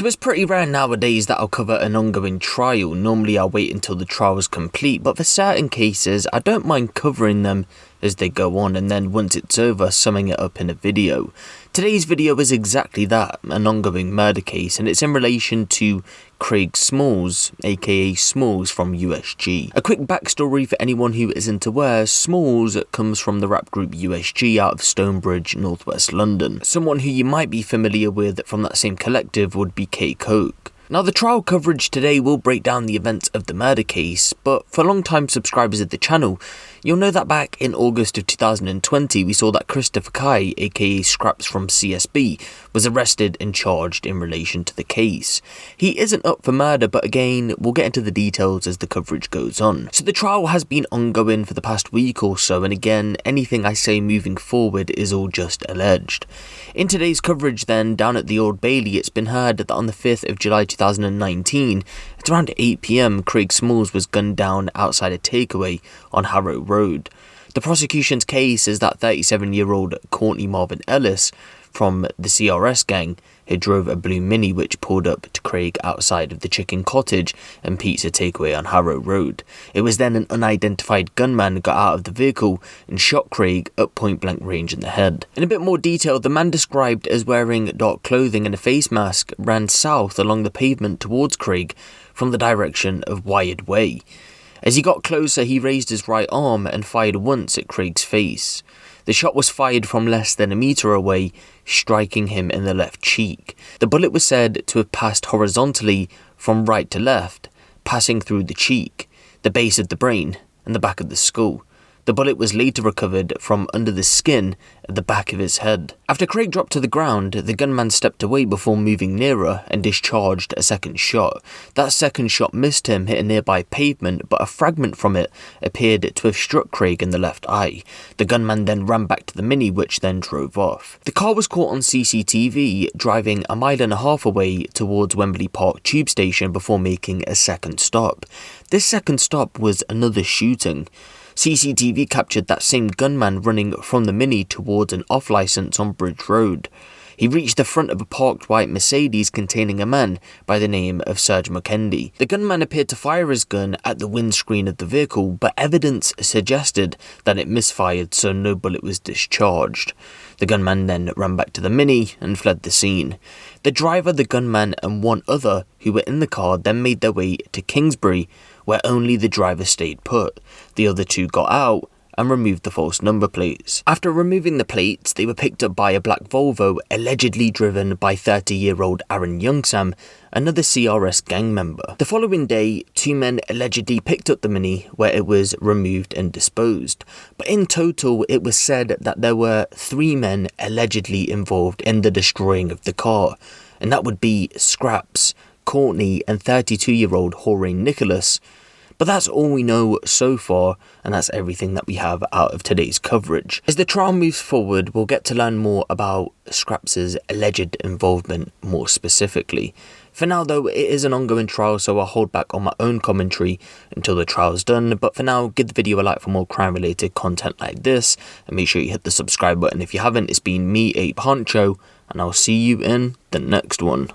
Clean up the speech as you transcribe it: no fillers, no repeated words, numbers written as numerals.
So it's pretty rare nowadays that I'll cover an ongoing trial. Normally I'll wait until the trial is complete, but for certain cases I don't mind covering them as they go on, and then once it's over, summing it up in a video. Today's video is exactly that, an ongoing murder case, and it's in relation to Craig Smallz, aka Smallz from USG. A quick backstory for anyone who isn't aware: Smallz comes from the rap group USG out of Stonebridge, northwest London. Someone who you might be familiar with from that same collective would be K Coke. Now, the trial coverage today will break down the events of the murder case, but for long-time subscribers of the channel, you'll know that back in August of 2020, we saw that Christopher Kai, aka Skrapz from CSB, was arrested and charged in relation to the case. He isn't up for murder, but again, we'll get into the details as the coverage goes on. So the trial has been ongoing for the past week or so, and again, anything I say moving forward is all just alleged. In today's coverage then, down at the Old Bailey, it's been heard that on the 5th of July 2019, at around 8 PM, Craig Smallz was gunned down outside a takeaway on Harrow Road. The prosecution's case is that 37-year-old Courtney Marvin Ellis from the CRS gang who drove a blue Mini which pulled up to Craig outside of the Chicken Cottage and Pizza Takeaway on Harrow Road. It was then an unidentified gunman got out of the vehicle and shot Craig at point-blank range in the head. In a bit more detail, the man, described as wearing dark clothing and a face mask, ran south along the pavement towards Craig from the direction of Wired Way. As he got closer, he raised his right arm and fired once at Craig's face. The shot was fired from less than a metre away, striking him in the left cheek. The bullet was said to have passed horizontally from right to left, passing through the cheek, the base of the brain, and the back of the skull. The bullet was later recovered from under the skin at the back of his head. After Craig dropped to the ground, the gunman stepped away before moving nearer and discharged a second shot. That second shot missed him, hit a nearby pavement, but a fragment from it appeared to have struck Craig in the left eye. The gunman then ran back to the Mini, which then drove off. The car was caught on CCTV driving a mile and a half away towards Wembley Park tube station before making a second stop. This second stop was another shooting. CCTV captured that same gunman running from the Mini towards an off-licence on Bridge Road. He reached the front of a parked white Mercedes containing a man by the name of Serge McKendy. The gunman appeared to fire his gun at the windscreen of the vehicle, but evidence suggested that it misfired, so no bullet was discharged. The gunman then ran back to the Mini and fled the scene. The driver, the gunman, and one other who were in the car then made their way to Kingsbury, where only the driver stayed put. The other two got out and removed the false number plates. After removing the plates, they were picked up by a black Volvo allegedly driven by 30-year-old Aaron Youngsam, another CRS gang member. The following day, two men allegedly picked up the Mini, where it was removed and disposed. But in total, it was said that there were 3 men allegedly involved in the destroying of the car, and that would be Skrapz, Courtney, and 32-year-old Jorge Nicholas. But that's all we know so far, and that's everything that we have out of today's coverage. As the trial moves forward, we'll get to learn more about Skrapz's alleged involvement more specifically. For now though, it is an ongoing trial, so I'll hold back on my own commentary until the trial's done. But for now, give the video a like for more crime-related content like this, and make sure you hit the subscribe button if you haven't. It's been me, Huncho, and I'll see you in the next one.